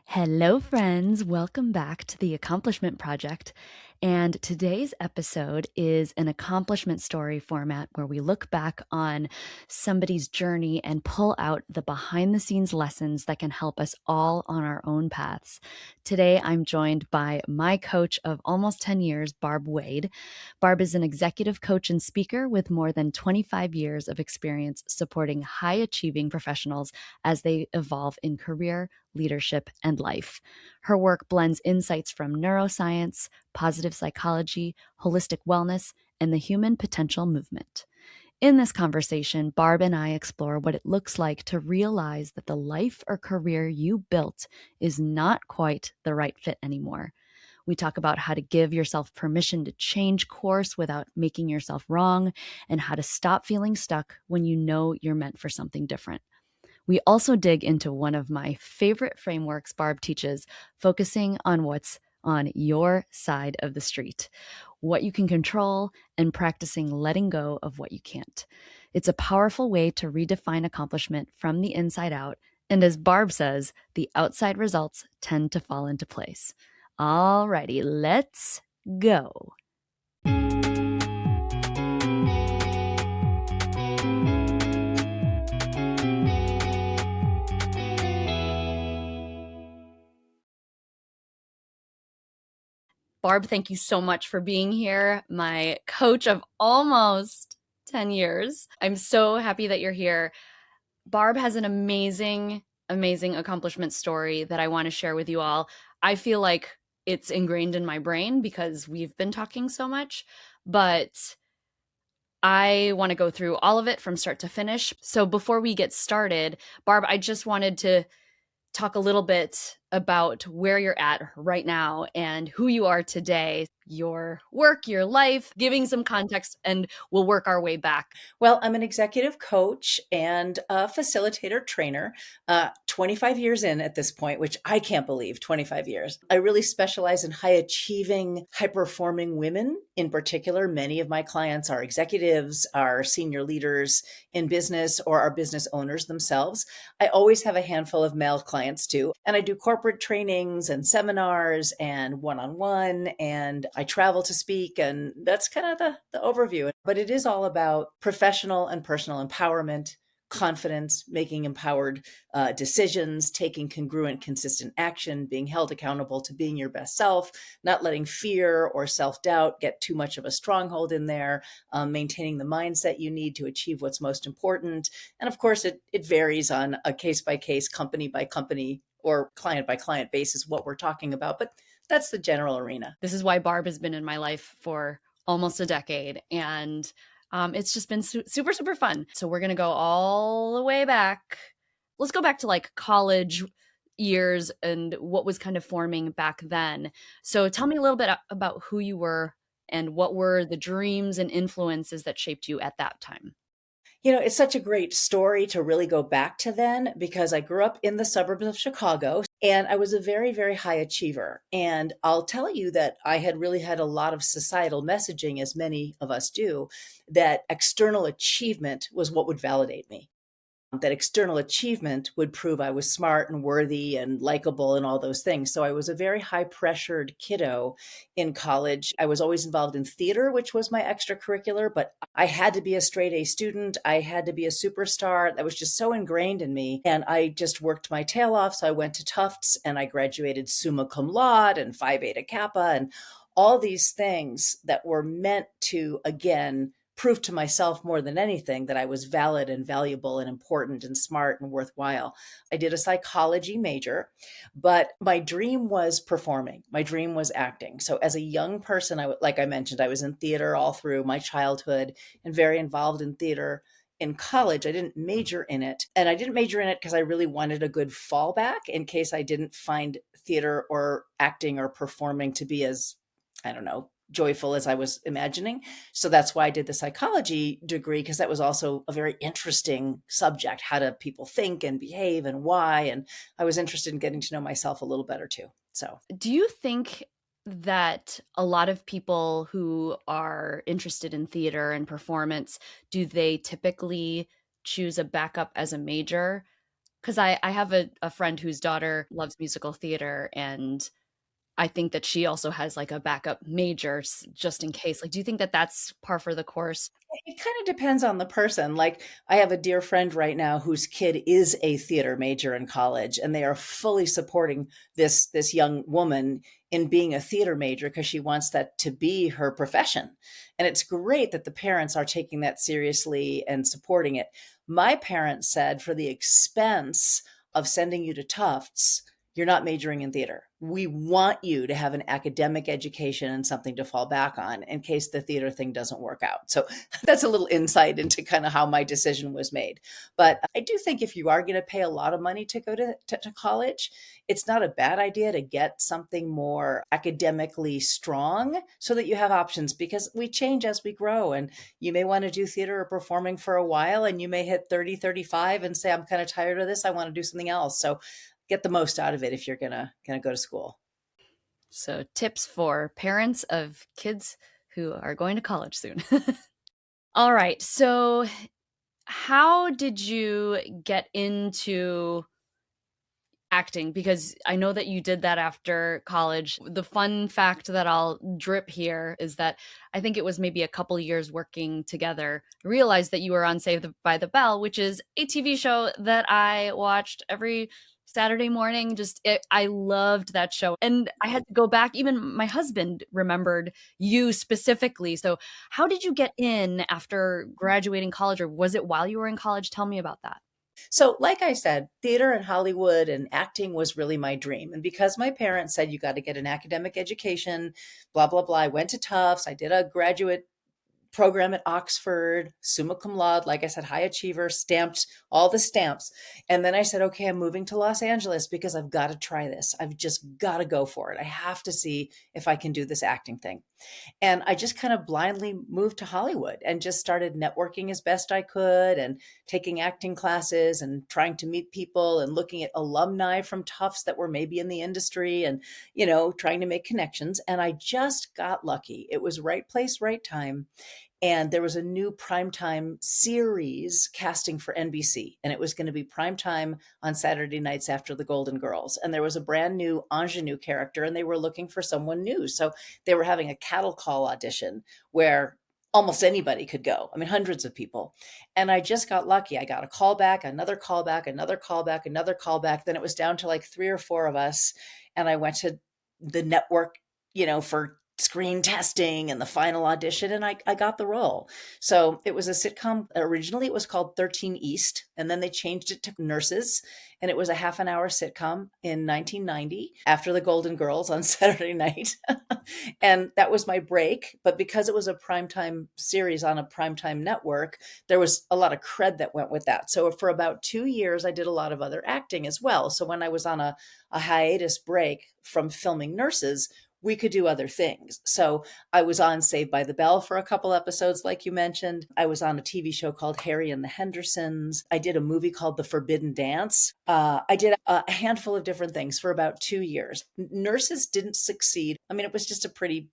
Hello, friends. Welcome back to the Accomplishment Project. And today's episode is an accomplishment story format where we look back on somebody's journey and pull out the behind the scenes lessons that can help us all on our own paths. Today, I'm joined by my coach of almost 10 years, Barb Wade. Barb is an executive coach and speaker with more than 25 years of experience supporting high achieving professionals as they evolve in career, leadership, and life. Her work blends insights from neuroscience, positive psychology, holistic wellness, and the human potential movement. In this conversation, Barb and I explore what it looks like to realize that the life or career you built is not quite the right fit anymore. We talk about how to give yourself permission to change course without making yourself wrong, and how to stop feeling stuck when you know you're meant for something different. We also dig into one of my favorite frameworks Barb teaches, focusing on what's on your side of the street, what you can control, and practicing letting go of what you can't. It's a powerful way to redefine accomplishment from the inside out. And as Barb says, the outside results tend to fall into place. Alrighty, let's go. Barb, thank you so much for being here, my coach of almost 10 years. I'm so happy that you're here. Barb has an amazing, amazing accomplishment story that I want to share with you all. I feel like it's ingrained in my brain because we've been talking so much, but I want to go through all of it from start to finish. So before we get started, Barb, I just wanted to talk a little bit about where you're at right now and who you are today, your work, your life, giving some context, and we'll work our way back. Well, I'm an executive coach and a facilitator trainer, 25 years in at this point, which I can't believe, 25 years. I really specialize in high achieving, high performing women. In particular, many of my clients are executives, are senior leaders in business, or are business owners themselves. I always have a handful of male clients too. And I do corporate trainings and seminars and one-on-one, and I travel to speak. And that's kind of the overview. But it is all about professional and personal empowerment, confidence, making empowered decisions, taking congruent, consistent action, being held accountable to being your best self, not letting fear or self-doubt get too much of a stronghold in there, maintaining the mindset you need to achieve what's most important. And of course, it varies on a case-by-case, company-by-company, or client-by-client basis what we're talking about. But that's the general arena. This is why Barb has been in my life for almost a decade. And it's just been super, super fun. So we're going to go all the way back. Let's go back to like college years and what was kind of forming back then. So tell me a little bit about who you were and what were the dreams and influences that shaped you at that time. You know, it's such a great story to really go back to then because I grew up in the suburbs of Chicago and I was a very, very high achiever. And I'll tell you that I had really had a lot of societal messaging, as many of us do, that external achievement was what would validate me, that external achievement would prove I was smart and worthy and likable and all those things. So I was a very high pressured kiddo in college. I was always involved in theater, which was my extracurricular, but I had to be a straight A student. I had to be a superstar. That was just so ingrained in me. And I just worked my tail off. So I went to Tufts and I graduated summa cum laude and Phi Beta Kappa and all these things that were meant to, again, prove to myself more than anything that I was valid and valuable and important and smart and worthwhile. I did a psychology major, but my dream was performing. My dream was acting. So as a young person, like I mentioned, I was in theater all through my childhood and very involved in theater. In college, I didn't major in it. And I didn't major in it because I really wanted a good fallback in case I didn't find theater or acting or performing to be as, I don't know, joyful as I was imagining. So that's why I did the psychology degree, because that was also a very interesting subject. How do people think and behave and why? And I was interested in getting to know myself a little better too. So, Do you think that a lot of people who are interested in theater and performance, do they typically choose a backup as a major? Because I have a friend whose daughter loves musical theater, and I think that she also has like a backup major just in case. Like, do you think that that's par for the course? It kind of depends on the person. Like, I have a dear friend right now whose kid is a theater major in college, and they are fully supporting this young woman in being a theater major because she wants that to be her profession. And it's great that the parents are taking that seriously and supporting it. My parents said, for the expense of sending you to Tufts, you're not majoring in theater. We want you to have an academic education and something to fall back on in case the theater thing doesn't work out. So that's a little insight into kind of how my decision was made. But I do think if you are going to pay a lot of money to go to college, it's not a bad idea to get something more academically strong so that you have options, because we change as we grow. And you may want to do theater or performing for a while, and you may hit 30, 35 and say, I'm kind of tired of this. I want to do something else. So get the most out of it if you're gonna go to school. So, tips for parents of kids who are going to college soon. All right. So, how did you get into acting? Because I know that you did that after college. The fun fact that I'll drip here is that I think it was maybe a couple years working together, realized that you were on Saved by the Bell, which is a TV show that I watched every Saturday morning. I loved that show. And I had to go back. Even my husband remembered you specifically. So, how did you get in after graduating college, or was it while you were in college? Tell me about that. So, like I said, theater and Hollywood and acting was really my dream. And because my parents said you got to get an academic education, blah, blah, blah, I went to Tufts. I did a graduate program at Oxford, summa cum laude, like I said, high achiever, stamped all the stamps. And then I said, okay, I'm moving to Los Angeles because I've got to try this. I've just got to go for it. I have to see if I can do this acting thing. And I just kind of blindly moved to Hollywood and just started networking as best I could and taking acting classes and trying to meet people and looking at alumni from Tufts that were maybe in the industry and, trying to make connections. And I just got lucky. It was right place, right time. And there was a new primetime series casting for NBC, and it was going to be primetime on Saturday nights after the Golden Girls. And there was a brand new ingenue character, and they were looking for someone new. So they were having a cattle call audition where almost anybody could go. I mean, hundreds of people. And I just got lucky. I got a call back, another call back, another call back, another call back. Then it was down to like three or four of us. And I went to the network, for screen testing and the final audition, and I got the role. So it was a sitcom. Originally it was called 13 East, and then they changed it to Nurses, and it was a half an hour sitcom in 1990 after the Golden Girls on Saturday night. And that was my break. But because it was a primetime series on a primetime network, there was a lot of cred that went with that. So for about 2 years, I did a lot of other acting as well. So when I was on a hiatus break from filming Nurses, we could do other things. So I was on Saved by the Bell for a couple episodes, like you mentioned. I was on a TV show called Harry and the Hendersons. I did a movie called The Forbidden Dance. I did a handful of different things for about 2 years. Nurses didn't succeed. I mean, it was just a pretty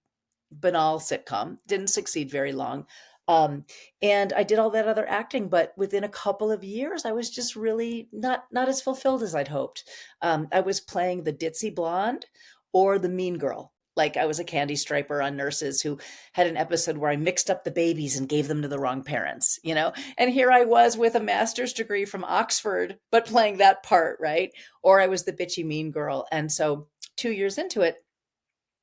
banal sitcom, didn't succeed very long. Um, and I did all that other acting, but within a couple of years, I was just really not as fulfilled as I'd hoped. I was playing the ditzy blonde or the mean girl. Like, I was a candy striper on Nurses who had an episode where I mixed up the babies and gave them to the wrong parents. And here I was with a master's degree from Oxford, but playing that part, right? Or I was the bitchy mean girl. And so 2 years into it,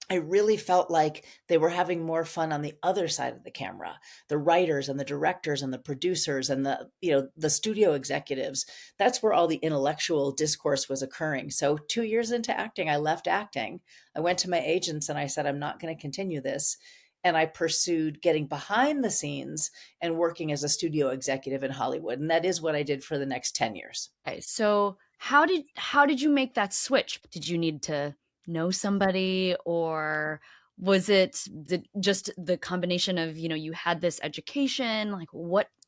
I really felt like they were having more fun on the other side of the camera. The writers and the directors and the producers and the studio executives. That's where all the intellectual discourse was occurring. So 2 years into acting, I left acting. I went to my agents and I said, I'm not going to continue this. And I pursued getting behind the scenes and working as a studio executive in Hollywood. And that is what I did for the next 10 years. Okay, so how did you make that switch? Did you need to know somebody, or was it just the combination of, you had this education? Like,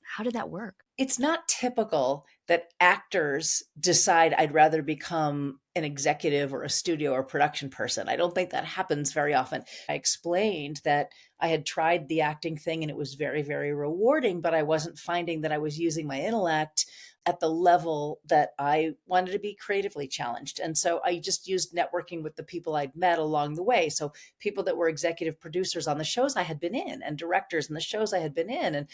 how did that work? It's not typical that actors decide I'd rather become an executive or a studio or production person. I don't think that happens very often. I explained that I had tried the acting thing and it was very, very rewarding, but I wasn't finding that I was using my intellect at the level that I wanted to be creatively challenged. And so I just used networking with the people I'd met along the way. So people that were executive producers on the shows I had been in, and directors in the shows I had been in, and,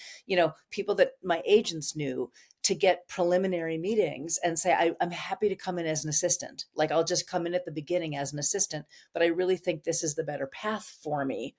people that my agents knew, to get preliminary meetings and say, I'm happy to come in as an assistant. Like, I'll just come in at the beginning as an assistant, but I really think this is the better path for me.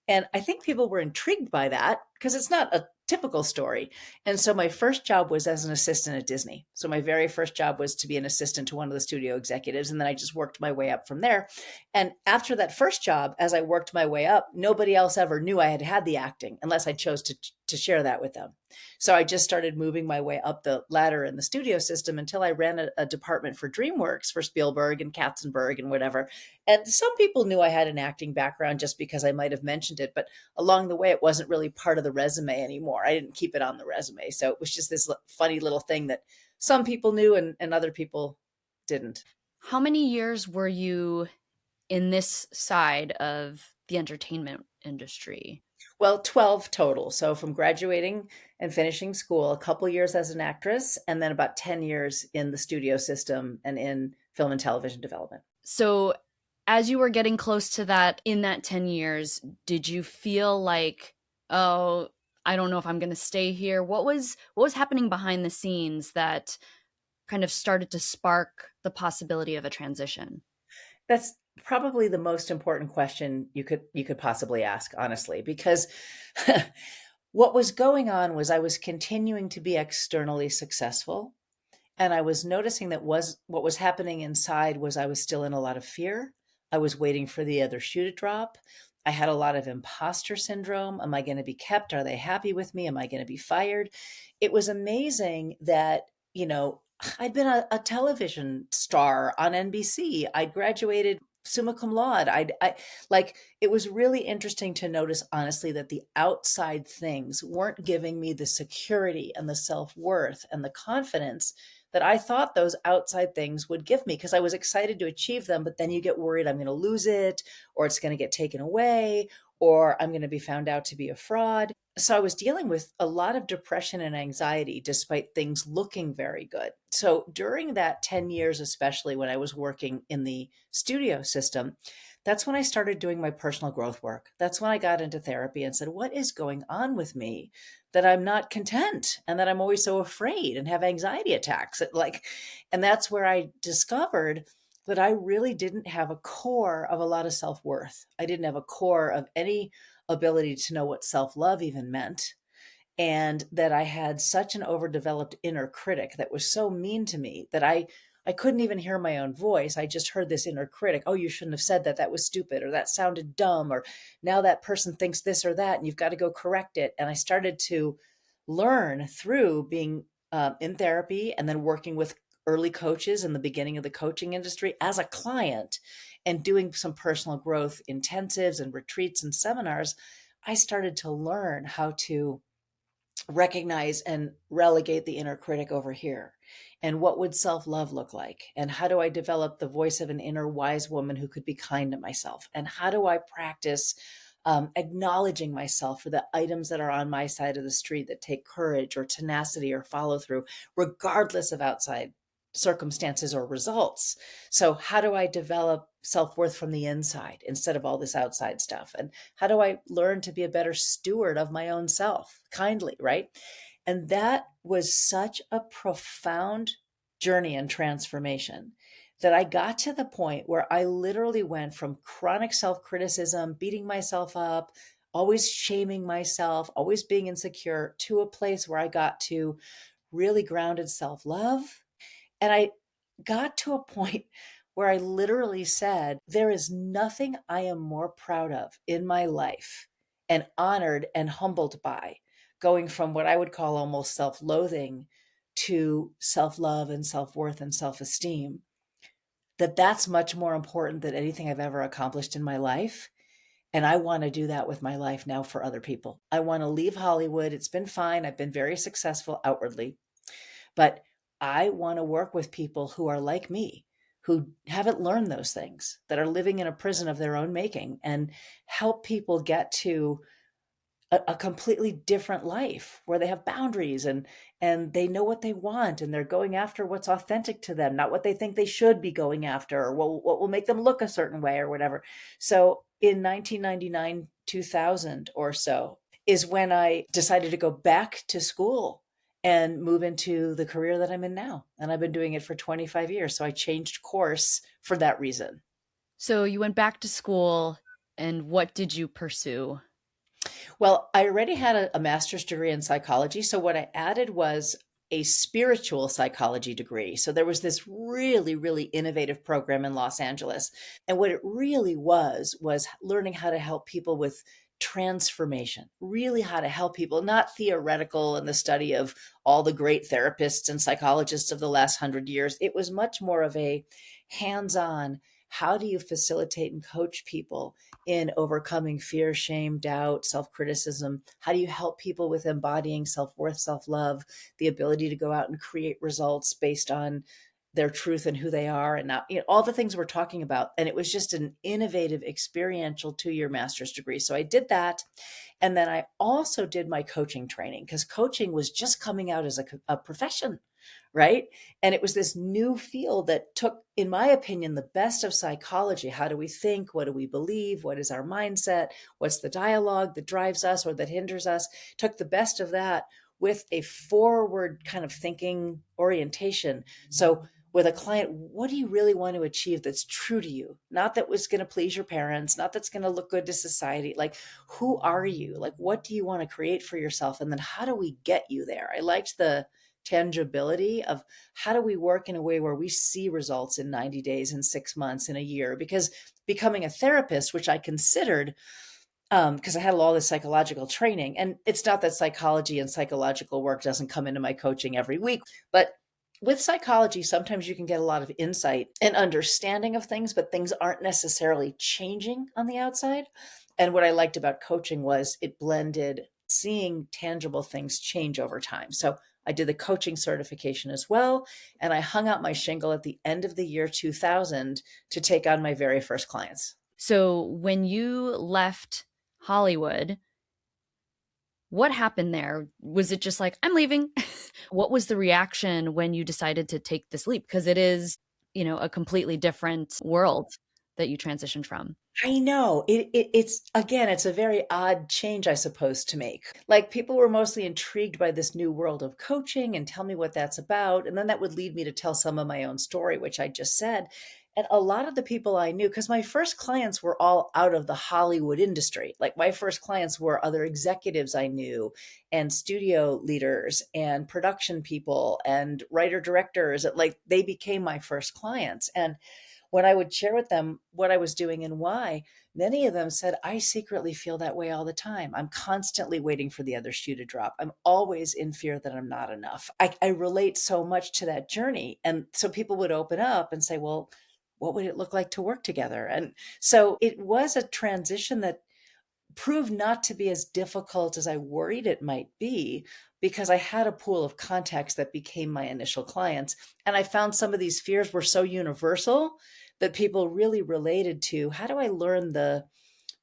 And I think people were intrigued by that because it's not a typical story. And so my first job was as an assistant at Disney. So my very first job was to be an assistant to one of the studio executives. And then I just worked my way up from there. And after that first job, as I worked my way up, nobody else ever knew I had had the acting unless I chose to share that with them. So I just started moving my way up the ladder in the studio system until I ran a department for DreamWorks for Spielberg and Katzenberg and whatever. And some people knew I had an acting background just because I might have mentioned it, but along the way, it wasn't really part of the resume anymore. I didn't keep it on the resume. So it was just this funny little thing that some people knew and other people didn't. How many years were you in this side of the entertainment industry? Well, 12 total. So from graduating and finishing school, a couple years as an actress, and then about 10 years in the studio system and in film and television development. So, as you were getting close to that in that 10 years, did you feel like, oh, I don't know if I'm going to stay here? What was happening behind the scenes that kind of started to spark the possibility of a transition? That's probably the most important question you could possibly ask, honestly, because what was going on was I was continuing to be externally successful, and I was noticing that was what was happening inside was I was still in a lot of fear. I was waiting for the other shoe to drop. I had a lot of imposter syndrome. Am I going to be kept? Are they happy with me? Am I going to be fired? It was amazing that, I'd been a television star on NBC. I'd graduated summa cum laude. Like, it was really interesting to notice, honestly, that the outside things weren't giving me the security and the self-worth and the confidence that I thought those outside things would give me, because I was excited to achieve them. But then you get worried I'm going to lose it, or it's going to get taken away, or I'm going to be found out to be a fraud. So I was dealing with a lot of depression and anxiety despite things looking very good. So during that 10 years, especially when I was working in the studio system, that's when I started doing my personal growth work. That's when I got into therapy and said, what is going on with me that I'm not content and that I'm always so afraid and have anxiety attacks? And that's where I discovered that I really didn't have a core of a lot of self-worth. I didn't have a core of any ability to know what self-love even meant. And that I had such an overdeveloped inner critic that was so mean to me that I couldn't even hear my own voice. I just heard this inner critic. Oh, you shouldn't have said that. That was stupid, or that sounded dumb, or now that person thinks this or that, and you've got to go correct it. And I started to learn through being in therapy and then working with early coaches in the beginning of the coaching industry as a client and doing some personal growth intensives and retreats and seminars. I started to learn how to recognize and relegate the inner critic over here. And what would self love look like? And how do I develop the voice of an inner wise woman who could be kind to myself? And how do I practice acknowledging myself for the items that are on my side of the street that take courage or tenacity or follow through, regardless of outside circumstances or results? So, how do I develop self worth from the inside instead of all this outside stuff? And how do I learn to be a better steward of my own self kindly, right? And that was such a profound journey and transformation that I got to the point where I literally went from chronic self criticism, beating myself up, always shaming myself, always being insecure, to a place where I got to really grounded self love. And I got to a point where I literally said, there is nothing I am more proud of in my life and honored and humbled by, going from what I would call almost self loathing to self love and self worth and self esteem. That's much more important than anything I've ever accomplished in my life. And I want to do that with my life now for other people. I want to leave Hollywood. It's been fine. I've been very successful outwardly, but I want to work with people who are like me, who haven't learned those things, that are living in a prison of their own making, and help people get to a completely different life where they have boundaries and they know what they want and they're going after what's authentic to them, not what they think they should be going after or what will make them look a certain way or whatever. So in 1999, 2000 or so is when I decided to go back to school and move into the career that I'm in now. And I've been doing it for 25 years. So I changed course for that reason. So you went back to school, and what did you pursue? Well, I already had a master's degree in psychology. So what I added was a spiritual psychology degree. So there was this really, really innovative program in Los Angeles. And what it really was learning how to help people with transformation, really how to help people, not theoretical in the study of all the great therapists and psychologists of the last 100 years. It was much more of a hands on, how do you facilitate and coach people in overcoming fear, shame, doubt, self criticism? How do you help people with embodying self worth, self love, the ability to go out and create results based on their truth and who they are, and not, all the things we're talking about? And it was just an innovative, experiential 2 year master's degree. So I did that. And then I also did my coaching training because coaching was just coming out as a profession, right? And it was this new field that took, in my opinion, the best of psychology. How do we think? What do we believe? What is our mindset? What's the dialogue that drives us or that hinders us? Took the best of that with a forward kind of thinking orientation. So with a client, what do you really want to achieve that's true to you? Not that was going to please your parents, not that's going to look good to society. Like, who are you? Like, what do you want to create for yourself? And then how do we get you there? I liked the tangibility of how do we work in a way where we see results in 90 days, in 6 months, in a year? Because becoming a therapist, which I considered, because I had all this psychological training, and it's not that psychology and psychological work doesn't come into my coaching every week, but with psychology, sometimes you can get a lot of insight and understanding of things, but things aren't necessarily changing on the outside. And what I liked about coaching was it blended seeing tangible things change over time. So I did the coaching certification as well. And I hung out my shingle at the end of the year 2000 to take on my very first clients. So when you left Hollywood, what happened there? Was it just like, I'm leaving? What was the reaction when you decided to take this leap? Because it is, a completely different world that you transitioned from. I know it's, again, it's a very odd change, I suppose, to make. Like, people were mostly intrigued by this new world of coaching and tell me what that's about. And then that would lead me to tell some of my own story, which I just said. And a lot of the people I knew, because my first clients were all out of the Hollywood industry. Like, my first clients were other executives I knew, and studio leaders, and production people, and writer directors. Like, they became my first clients. And when I would share with them what I was doing and why, many of them said, I secretly feel that way all the time. I'm constantly waiting for the other shoe to drop. I'm always in fear that I'm not enough. I relate so much to that journey. And so people would open up and say, well, what would it look like to work together? And so it was a transition that proved not to be as difficult as I worried it might be, because I had a pool of contacts that became my initial clients. And I found some of these fears were so universal that people really related to, how do I learn the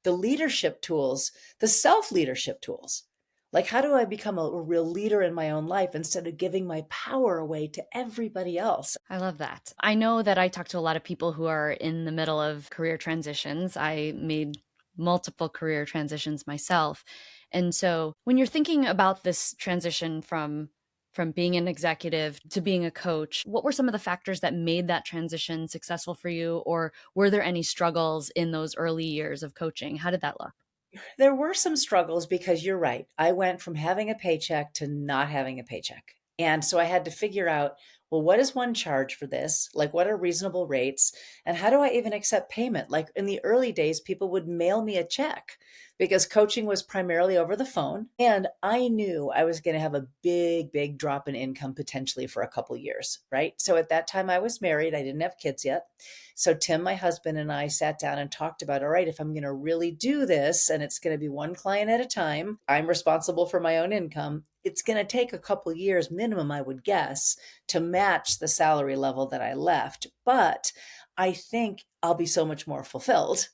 leadership tools, the self-leadership tools? Like, how do I become a real leader in my own life instead of giving my power away to everybody else? I love that. I know that I talk to a lot of people who are in the middle of career transitions. I made multiple career transitions myself. And so when you're thinking about this transition from being an executive to being a coach, what were some of the factors that made that transition successful for you? Or were there any struggles in those early years of coaching? How did that look? There were some struggles because you're right. I went from having a paycheck to not having a paycheck. And so I had to figure out, well, what does one charge for this? Like, what are reasonable rates? And how do I even accept payment? Like, in the early days, people would mail me a check because coaching was primarily over the phone. And I knew I was going to have a big, big drop in income potentially for a couple years, right? So at that time, I was married. I didn't have kids yet. So Tim, my husband, and I sat down and talked about, all right, if I'm going to really do this and it's going to be one client at a time, I'm responsible for my own income. It's going to take a couple years minimum, I would guess, to match the salary level that I left. But I think I'll be so much more fulfilled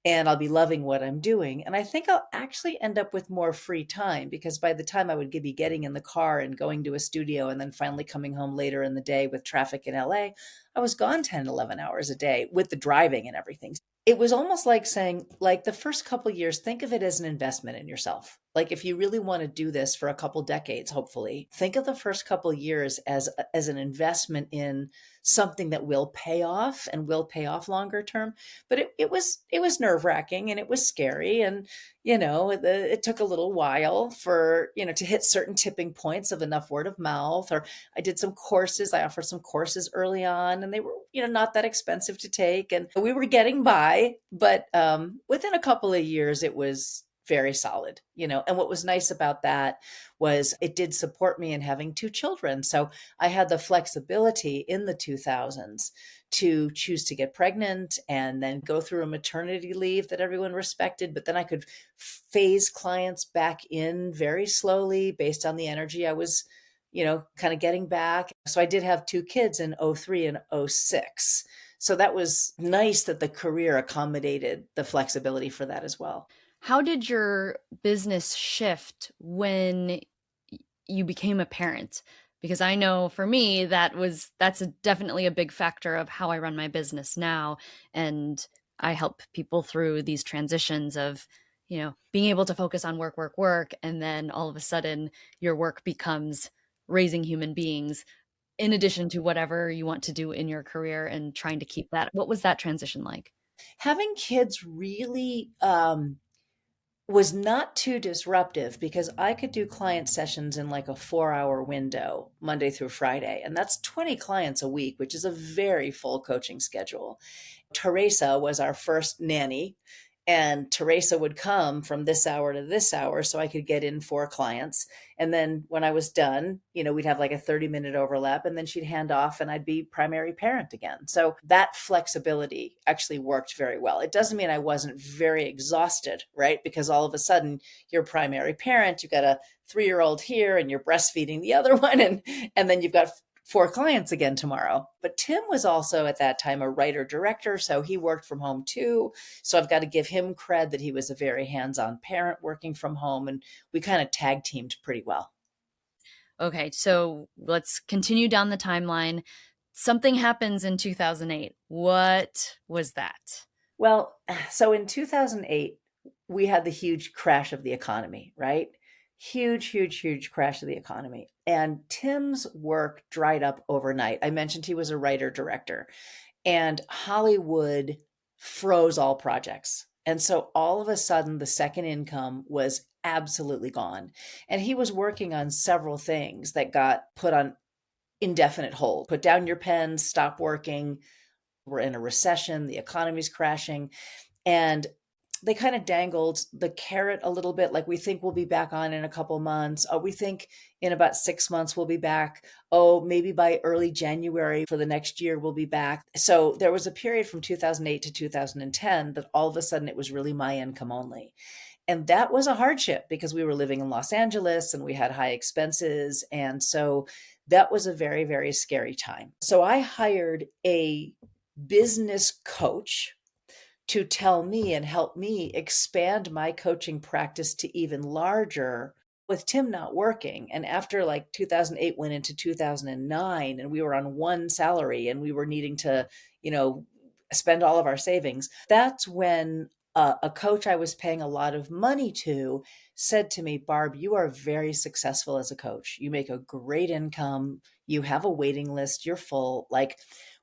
and I'll be loving what I'm doing. And I think I'll actually end up with more free time because by the time I would be getting in the car and going to a studio and then finally coming home later in the day with traffic in LA, I was gone 10, 11 hours a day with the driving and everything. It was almost like saying, like the first couple of years, think of it as an investment in yourself. Like if you really want to do this for a couple decades, hopefully, think of the first couple of years as an investment in something that will pay off and will pay off longer term. But it was nerve wracking and it was scary, and it took a little while for to hit certain tipping points of enough word of mouth. Or I did some courses. I offered some courses early on, and they were not that expensive to take, and we were getting by. But within a couple of years, it was very solid. And what was nice about that was it did support me in having two children. So I had the flexibility in the 2000s to choose to get pregnant and then go through a maternity leave that everyone respected. But then I could phase clients back in very slowly based on the energy I was, kind of getting back. So I did have two kids in '03 and '06. So that was nice that the career accommodated the flexibility for that as well. How did your business shift when you became a parent? Because I know for me that's definitely a big factor of how I run my business now, and I help people through these transitions of being able to focus on work, work, work, and then all of a sudden your work becomes raising human beings in addition to whatever you want to do in your career, and trying to keep that. What was that transition like? Having kids really was not too disruptive because I could do client sessions in like a 4 hour window, Monday through Friday. And that's 20 clients a week, which is a very full coaching schedule. Teresa was our first nanny, and Teresa would come from this hour to this hour so I could get in four clients. And then when I was done, we'd have like a 30-minute overlap, and then she'd hand off and I'd be primary parent again. So that flexibility actually worked very well. It doesn't mean I wasn't very exhausted, right? Because all of a sudden you're primary parent, you've got a 3-year-old here and you're breastfeeding the other one, and then you've got four clients again tomorrow. But Tim was also at that time a writer director, so he worked from home too. So I've got to give him cred that he was a very hands-on parent working from home, and we kind of tag teamed pretty well. Okay, so let's continue down the timeline. Something happens in 2008. What was that? Well, so in 2008, we had the huge crash of the economy, right? Huge, huge, huge crash of the economy. And Tim's work dried up overnight. I mentioned he was a writer director, and Hollywood froze all projects. And so all of a sudden, the second income was absolutely gone. And he was working on several things that got put on indefinite hold. Put down your pen, stop working. We're in a recession, the economy's crashing. And they kind of dangled the carrot a little bit, like we think we'll be back on in a couple months. Oh, we think in about 6 months we'll be back. Oh, maybe by early January for the next year we'll be back. So there was a period from 2008 to 2010 that all of a sudden it was really my income only. And that was a hardship because we were living in Los Angeles and we had high expenses. And so that was a very, very scary time. So I hired a business coach to tell me and help me expand my coaching practice to even larger with Tim not working. And after like 2008 went into 2009 and we were on one salary and we were needing to, spend all of our savings, that's when a coach I was paying a lot of money to said to me, Barb, you are very successful as a coach. You make a great income. You have a waiting list. You're full. Like,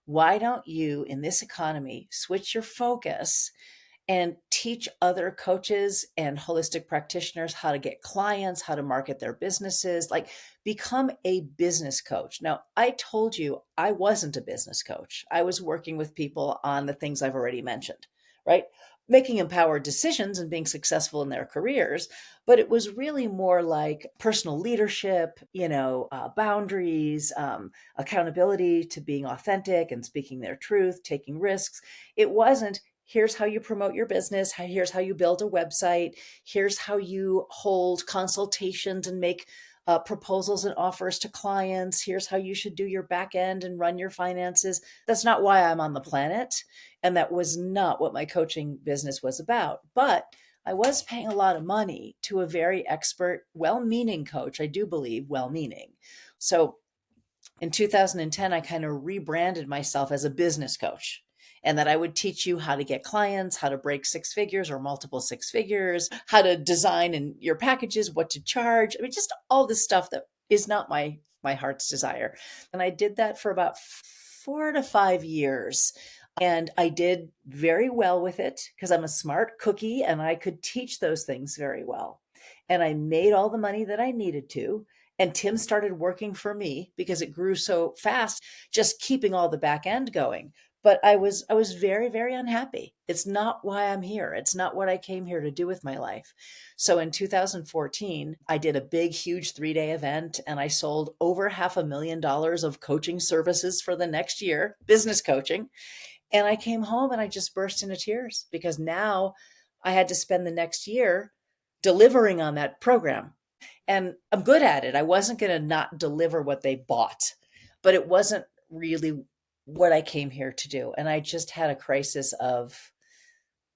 why don't you, in this economy, switch your focus and teach other coaches and holistic practitioners how to get clients, how to market their businesses, like become a business coach. Now, I told you I wasn't a business coach. I was working with people on the things I've already mentioned, right? Making empowered decisions and being successful in their careers. But it was really more like personal leadership, boundaries, accountability to being authentic and speaking their truth, taking risks. It wasn't, here's how you promote your business. Here's how you build a website. Here's how you hold consultations and make proposals and offers to clients. Here's how you should do your back end and run your finances. That's not why I'm on the planet. And that was not what my coaching business was about. But I was paying a lot of money to a very expert, well meaning coach. I do believe well meaning. So in 2010, I kind of rebranded myself as a business coach, and that I would teach you how to get clients, how to break six figures or multiple six figures, how to design in your packages, what to charge. I mean, just all this stuff that is not my heart's desire. And I did that for about 4 to 5 years. And I did very well with it because I'm a smart cookie and I could teach those things very well. And I made all the money that I needed to. And Tim started working for me because it grew so fast, just keeping all the back end going. But I was very, very unhappy. It's not why I'm here. It's not what I came here to do with my life. So in 2014, I did a big, huge 3-day event and I sold over $500,000 of coaching services for the next year, business coaching. And I came home and I just burst into tears because now I had to spend the next year delivering on that program. And I'm good at it. I wasn't going to not deliver what they bought, but it wasn't really what I came here to do. And I just had a crisis of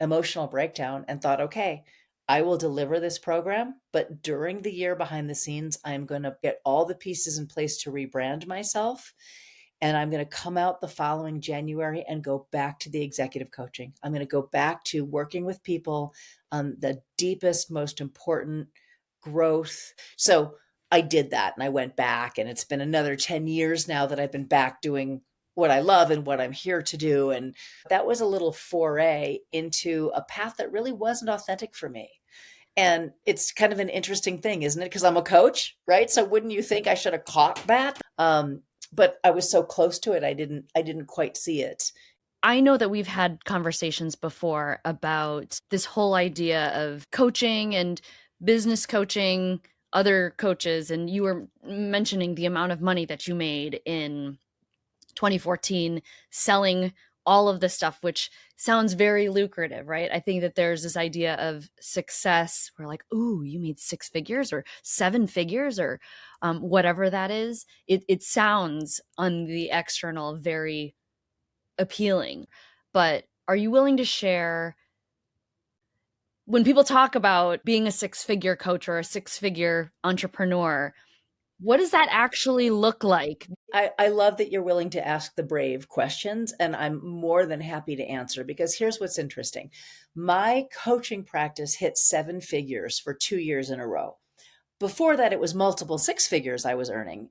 emotional breakdown and thought, okay, I will deliver this program, but during the year behind the scenes, I'm going to get all the pieces in place to rebrand myself. And I'm going to come out the following January and go back to the executive coaching. I'm going to go back to working with people on the deepest, most important growth. So I did that and I went back, and it's been another 10 years now that I've been back doing what I love and what I'm here to do. And that was a little foray into a path that really wasn't authentic for me. And it's kind of an interesting thing, isn't it? Because I'm a coach, right? So wouldn't you think I should have caught that? But I was so close to it, I didn't quite see it. I know that we've had conversations before about this whole idea of coaching and business coaching other coaches, and you were mentioning the amount of money that you made in 2014 selling all of this stuff, which sounds very lucrative, right? I think that there's this idea of success. We're like, ooh, you made six figures or seven figures or whatever that is. It sounds on the external very appealing. But are you willing to share when people talk about being a six-figure coach or a six-figure entrepreneur, what does that actually look like? I love that you're willing to ask the brave questions, and I'm more than happy to answer because here's what's interesting. My coaching practice hit seven figures for 2 years in a row. Before that, it was multiple six figures I was earning.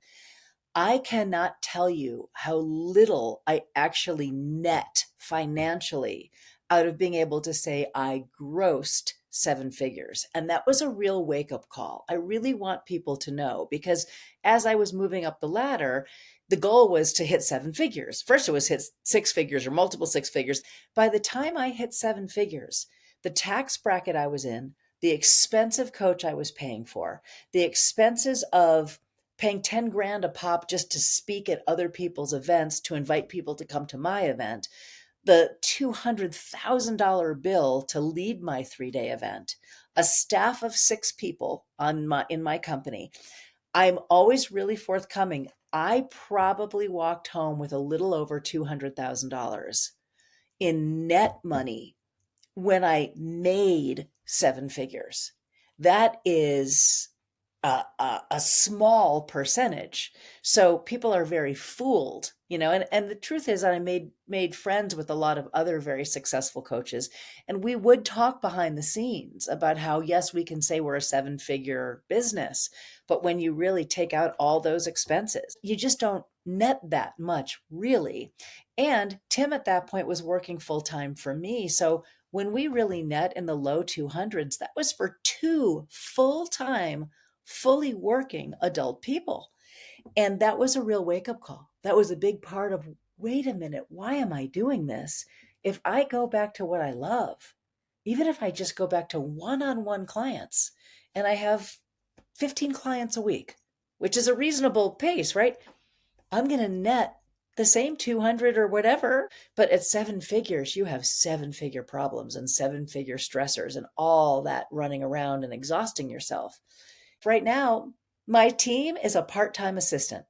I cannot tell you how little I actually net financially out of being able to say I grossed seven figures. And that was a real wake up call. I really want people to know because as I was moving up the ladder, the goal was to hit seven figures. First, it was hit six figures or multiple six figures. By the time I hit seven figures, the tax bracket I was in, the expensive coach I was paying for, the expenses of paying 10 grand a pop just to speak at other people's events to invite people to come to my event, the $200,000 bill to lead my 3-day event, a staff of 6 people in my company. I'm always really forthcoming. I probably walked home with a little over $200,000 in net money when I made seven figures. That is a small percentage. So people are very fooled, and the truth is that I made friends with a lot of other very successful coaches. And we would talk behind the scenes about how, yes, we can say we're a seven-figure business, but when you really take out all those expenses, you just don't net that much really. And Tim at that point was working full-time for me. So when we really net in the low 200s, that was for two full-time fully working adult people. And that was a real wake up call. That was a big part of, wait a minute, why am I doing this? If I go back to what I love, even if I just go back to one on one clients, and I have 15 clients a week, which is a reasonable pace, right? I'm going to net the same 200 or whatever, but at seven figures, you have seven-figure problems and seven-figure stressors and all that running around and exhausting yourself. Right now, My team is a part-time assistant.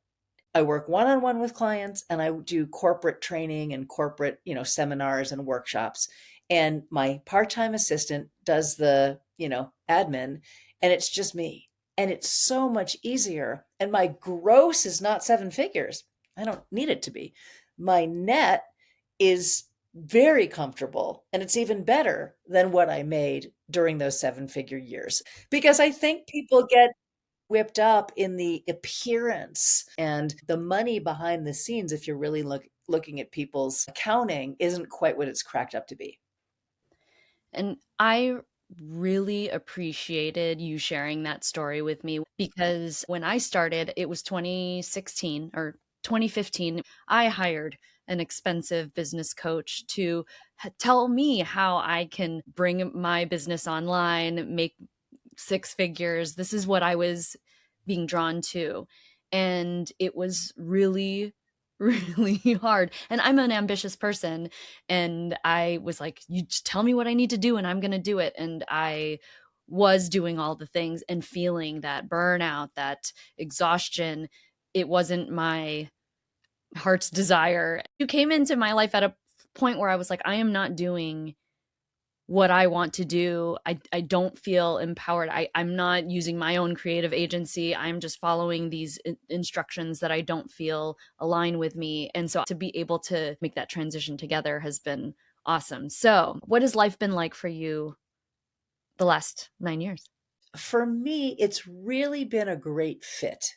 I work one-on-one with clients and I do corporate training and corporate, seminars and workshops. And my part-time assistant does the, admin, and it's just me. And it's so much easier. And my gross is not seven figures. I don't need it to be. My net is very comfortable, and it's even better than what I made during those seven-figure years. Because I think people get whipped up in the appearance and the money behind the scenes. If you're really looking at people's accounting, isn't quite what it's cracked up to be. And I really appreciated you sharing that story with me because when I started, it was 2016 or 2015. I hired an expensive business coach to tell me how I can bring my business online, make six figures. This is what I was being drawn to. And it was really, really hard. And I'm an ambitious person. And I was like, you just tell me what I need to do and I'm going to do it. And I was doing all the things and feeling that burnout, that exhaustion. It wasn't my heart's desire. You came into my life at a point where I was like, I am not doing what I want to do. I don't feel empowered. I'm not using my own creative agency. I'm just following these instructions that I don't feel align with me. And so to be able to make that transition together has been awesome. So, what has life been like for you the last 9 years? For me, it's really been a great fit.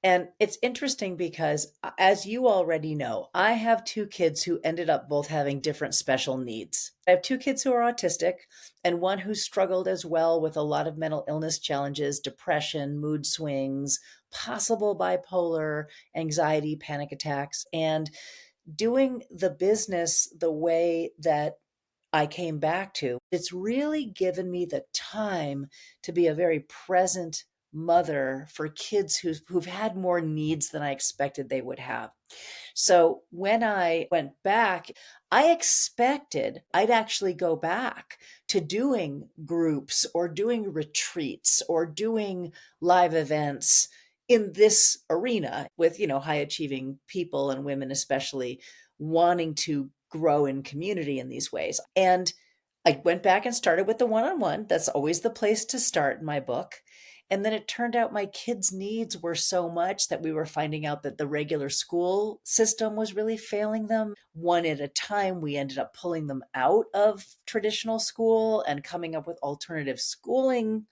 And it's interesting because, as you already know, I have two kids who ended up both having different special needs. I have two kids who are autistic, and one who struggled as well with a lot of mental illness challenges, depression, mood swings, possible bipolar, anxiety, panic attacks. And doing the business the way that I came back to, it's really given me the time to be a very present mother for kids who've had more needs than I expected they would have. So when I went back, I expected I'd actually go back to doing groups or doing retreats or doing live events in this arena with, high achieving people and women, especially wanting to grow in community in these ways. And I went back and started with the one on one. That's always the place to start in my book. And then it turned out my kids' needs were so much that we were finding out that the regular school system was really failing them. One at a time, we ended up pulling them out of traditional school and coming up with alternative schooling.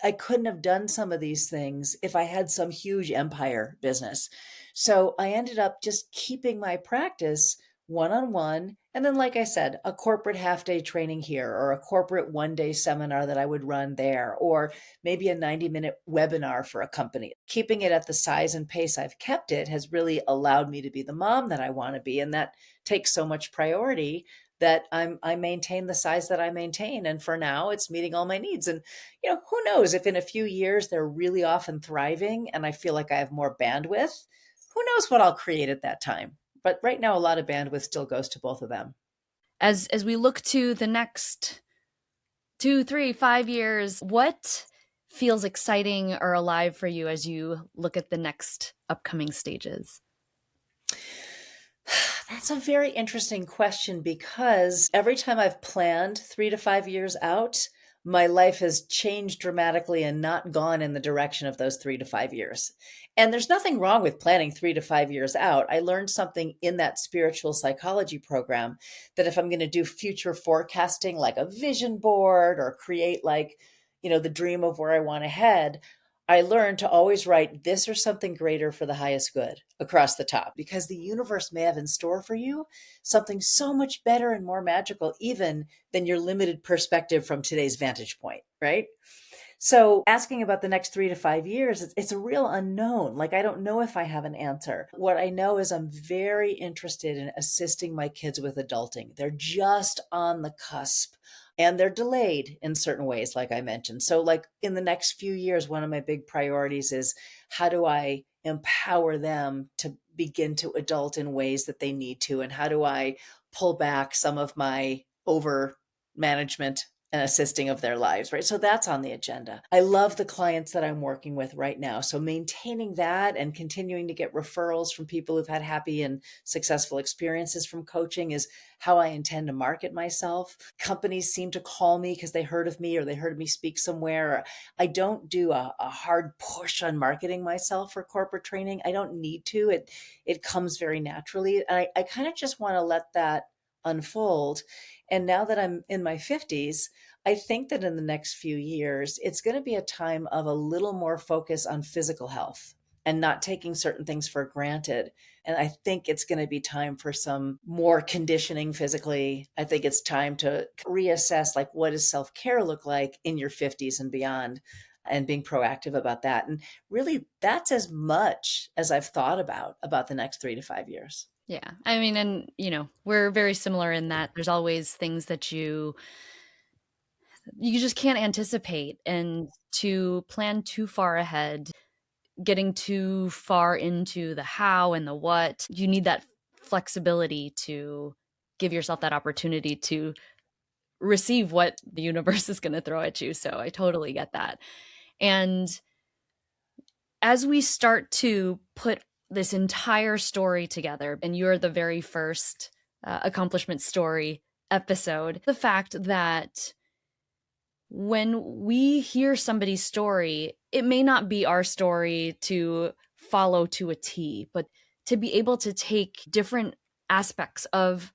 I couldn't have done some of these things if I had some huge empire business. So I ended up just keeping my practice one on one. And then, like I said, a corporate half day training here, or a corporate one day seminar that I would run there, or maybe a 90-minute webinar for a company. Keeping it at the size and pace I've kept it has really allowed me to be the mom that I want to be. And that takes so much priority that I maintain the size that I maintain. And for now, it's meeting all my needs. And who knows if in a few years they're really off and thriving and I feel like I have more bandwidth, who knows what I'll create at that time. But right now, a lot of bandwidth still goes to both of them. As we look to the next 2, 3, 5 years, what feels exciting or alive for you as you look at the next upcoming stages? That's a very interesting question because every time I've planned 3 to 5 years out, my life has changed dramatically and not gone in the direction of those 3 to 5 years. And there's nothing wrong with planning 3 to 5 years out. I learned something in that spiritual psychology program that if I'm going to do future forecasting, like a vision board or create like, the dream of where I want to head, I learned to always write this or something greater for the highest good across the top because the universe may have in store for you something so much better and more magical, even than your limited perspective from today's vantage point, right? So asking about the next 3 to 5 years, it's a real unknown. Like, I don't know if I have an answer. What I know is I'm very interested in assisting my kids with adulting. They're just on the cusp and they're delayed in certain ways, like I mentioned. So like in the next few years, one of my big priorities is how do I empower them to begin to adult in ways that they need to? And how do I pull back some of my over management and assisting of their lives, right? So that's on the agenda. I love the clients that I'm working with right now. So maintaining that and continuing to get referrals from people who've had happy and successful experiences from coaching is how I intend to market myself. Companies seem to call me because they heard of me or they heard me speak somewhere. I don't do a hard push on marketing myself for corporate training. I don't need to. It comes very naturally. And I kind of just want to let that unfold. And now that I'm in my 50s, I think that in the next few years, it's going to be a time of a little more focus on physical health and not taking certain things for granted. And I think it's going to be time for some more conditioning physically. I think it's time to reassess, like, what does self-care look like in your 50s and beyond, and being proactive about that. And really, that's as much as I've thought about the next 3 to 5 years. Yeah. I mean, and we're very similar in that there's always things that you just can't anticipate, and to plan too far ahead, getting too far into the how and the what, you need that flexibility to give yourself that opportunity to receive what the universe is going to throw at you. So I totally get that. And as we start to put this entire story together, and you're the very first accomplishment story episode, the fact that when we hear somebody's story, it may not be our story to follow to a T, but to be able to take different aspects of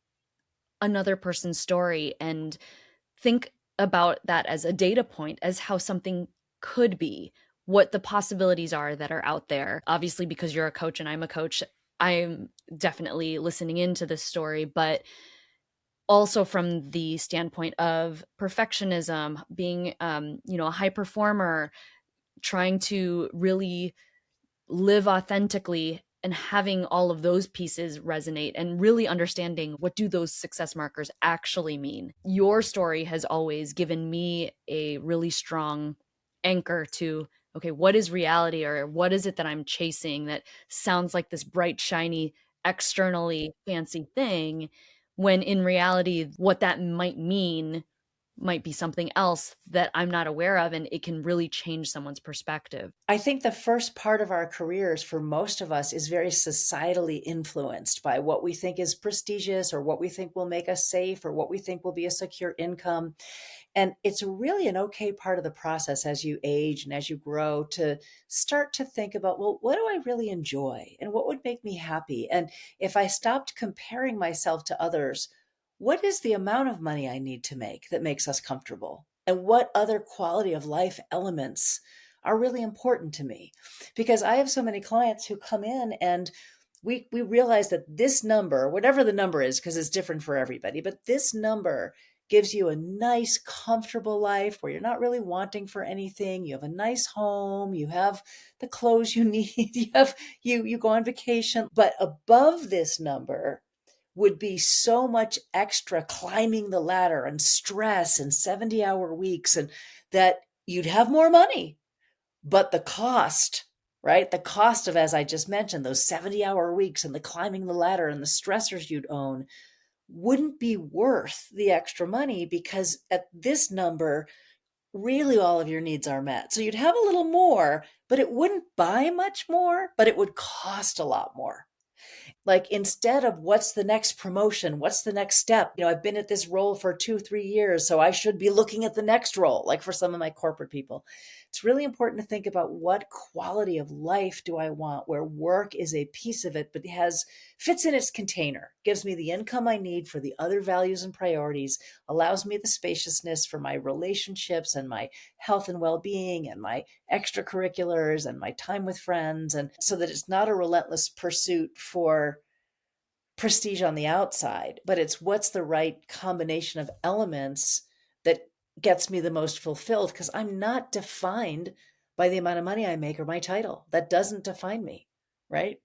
another person's story and think about that as a data point, as how something could be, what the possibilities are that are out there. Obviously, because you're a coach and I'm a coach, I'm definitely listening into this story, but also from the standpoint of perfectionism, being a high performer, trying to really live authentically, and having all of those pieces resonate and really understanding what do those success markers actually mean. Your story has always given me a really strong anchor to, okay, what is reality, or what is it that I'm chasing that sounds like this bright, shiny, externally fancy thing, when in reality, what that might mean might be something else that I'm not aware of, and it can really change someone's perspective. I think the first part of our careers for most of us is very societally influenced by what we think is prestigious or what we think will make us safe or what we think will be a secure income. And it's really an okay part of the process as you age and as you grow to start to think about, well, what do I really enjoy and what would make me happy? And if I stopped comparing myself to others, what is the amount of money I need to make that makes us comfortable? And what other quality of life elements are really important to me? Because I have so many clients who come in and we realize that this number, whatever the number is, because it's different for everybody, but this number gives you a nice, comfortable life where you're not really wanting for anything. You have a nice home, you have the clothes you need, you go on vacation. But above this number would be so much extra climbing the ladder and stress and 70-hour weeks, and that you'd have more money. But the cost, right? The cost of, as I just mentioned, those 70-hour weeks and the climbing the ladder and the stressors you'd own wouldn't be worth the extra money, because at this number, really all of your needs are met. So you'd have a little more, but it wouldn't buy much more, but it would cost a lot more. Like, instead of what's the next promotion, what's the next step, I've been at this role for 2 3 years, so I should be looking at the next role. Like, for some of my corporate people, it's really important to think about what quality of life do I want, where work is a piece of it, but fits in its container, gives me the income I need for the other values and priorities, allows me the spaciousness for my relationships and my health and well-being and my extracurriculars and my time with friends, and so that it's not a relentless pursuit for prestige on the outside, but it's what's the right combination of elements that gets me the most fulfilled, because I'm not defined by the amount of money I make or my title. That doesn't define me, right?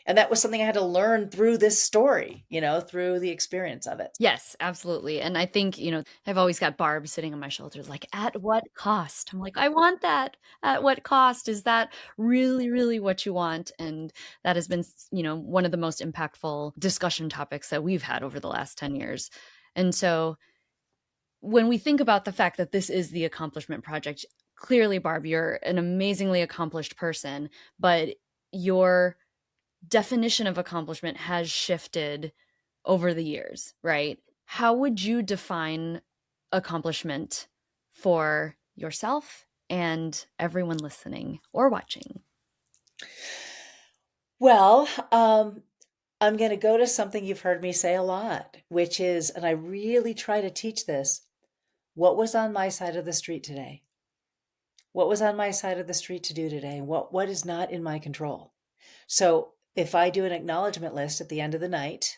And that was something I had to learn through this story, through the experience of it. Yes, absolutely. And I think, I've always got Barb sitting on my shoulders, like, at what cost? I'm like, I want that. At what cost? Is that really, really what you want? And that has been, one of the most impactful discussion topics that we've had over the last 10 years. And so when we think about the fact that this is the accomplishment project, clearly, Barb, you're an amazingly accomplished person, but your definition of accomplishment has shifted over the years, right? How would you define accomplishment for yourself and everyone listening or watching? Well, I'm going to go to something you've heard me say a lot, which is, and I really try to teach this, what was on my side of the street today? What was on my side of the street to do today? What is not in my control? So if I do an acknowledgement list at the end of the night,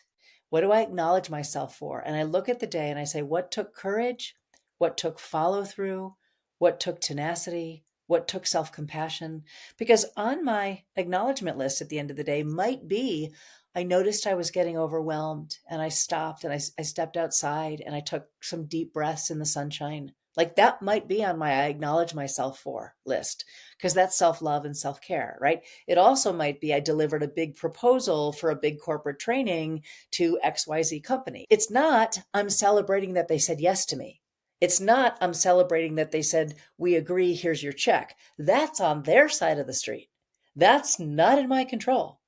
what do I acknowledge myself for? And I look at the day and I say, what took courage? What took follow through? What took tenacity? What took self compassion? Because on my acknowledgement list at the end of the day might be, I noticed I was getting overwhelmed and I stopped and I stepped outside and I took some deep breaths in the sunshine. Like that might be on my I acknowledge myself for list because that's self love and self care, right? It also might be I delivered a big proposal for a big corporate training to XYZ company. It's not I'm celebrating that they said yes to me. It's not I'm celebrating that they said, we agree, here's your check. That's on their side of the street. That's not in my control.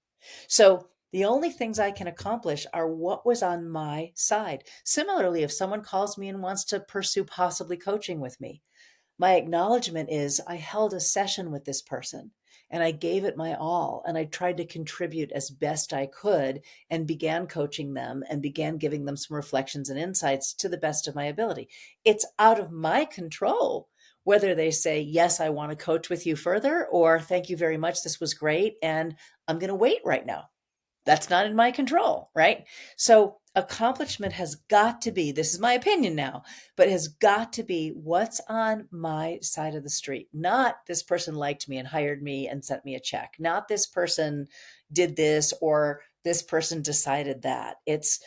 So the only things I can accomplish are what was on my side. Similarly, if someone calls me and wants to pursue possibly coaching with me, my acknowledgement is I held a session with this person and I gave it my all and I tried to contribute as best I could and began coaching them and began giving them some reflections and insights to the best of my ability. It's out of my control whether they say, yes, I want to coach with you further, or thank you very much. This was great. And I'm going to wait right now. That's not in my control, right? So accomplishment has got to be, this is my opinion now, but has got to be what's on my side of the street. Not this person liked me and hired me and sent me a check. Not this person did this or this person decided that. It's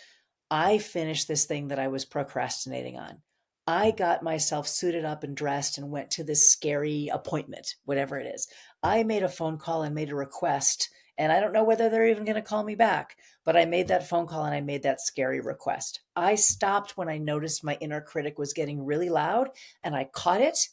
I finished this thing that I was procrastinating on. I got myself suited up and dressed and went to this scary appointment, whatever it is. I made a phone call and made a request, and I don't know whether they're even going to call me back, but I made that phone call and I made that scary request. I stopped when I noticed my inner critic was getting really loud and I caught it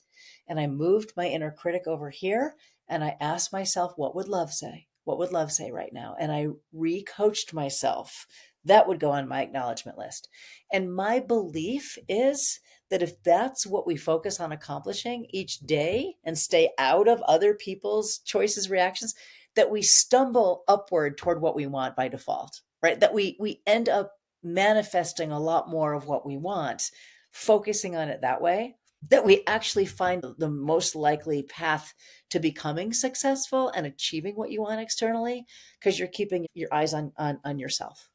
and I moved my inner critic over here and I asked myself, what would love say? What would love say right now? And I re-coached myself. That would go on my acknowledgement list. And my belief is that if that's what we focus on accomplishing each day and stay out of other people's choices, reactions, that we stumble upward toward what we want by default, right? That we end up manifesting a lot more of what we want, focusing on it that way, that we actually find the most likely path to becoming successful and achieving what you want externally because you're keeping your eyes on yourself.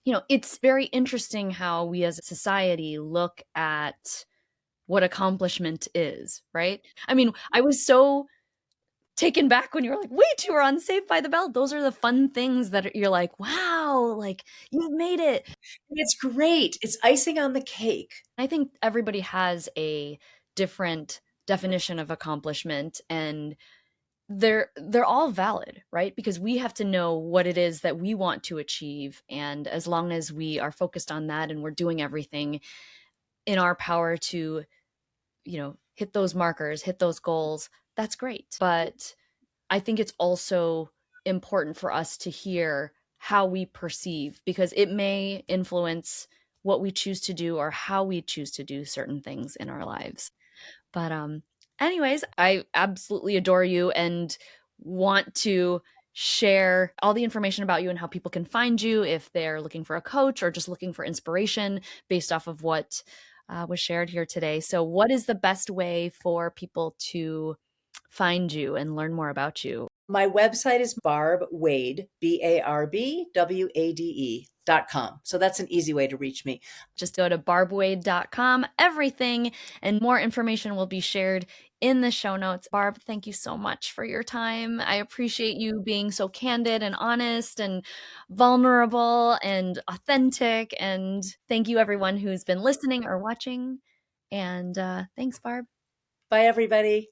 You know, it's very interesting how we as a society look at what accomplishment is, right? I mean, I was so taken back when you were like, wait, you were on Saved by the Bell. Those are the fun things that you're like, wow, like you've made it. It's great. It's icing on the cake. I think everybody has a different definition of accomplishment, and they're all valid, right? Because we have to know what it is that we want to achieve, and as long as we are focused on that and we're doing everything in our power to, hit those markers, hit those goals, that's great. But I think it's also important for us to hear how we perceive, because it may influence what we choose to do or how we choose to do certain things in our lives. But anyways, I absolutely adore you and want to share all the information about you and how people can find you if they're looking for a coach or just looking for inspiration based off of what was shared here today. So what is the best way for people to find you and learn more about you? My website is Barb Wade, BarbWade.com. So that's an easy way to reach me. Just go to barbwade.com. Everything and more information will be shared in the show notes. Barb, thank you so much for your time. I appreciate you being so candid and honest and vulnerable and authentic. And thank you, everyone who's been listening or watching. And thanks, Barb. Bye, everybody.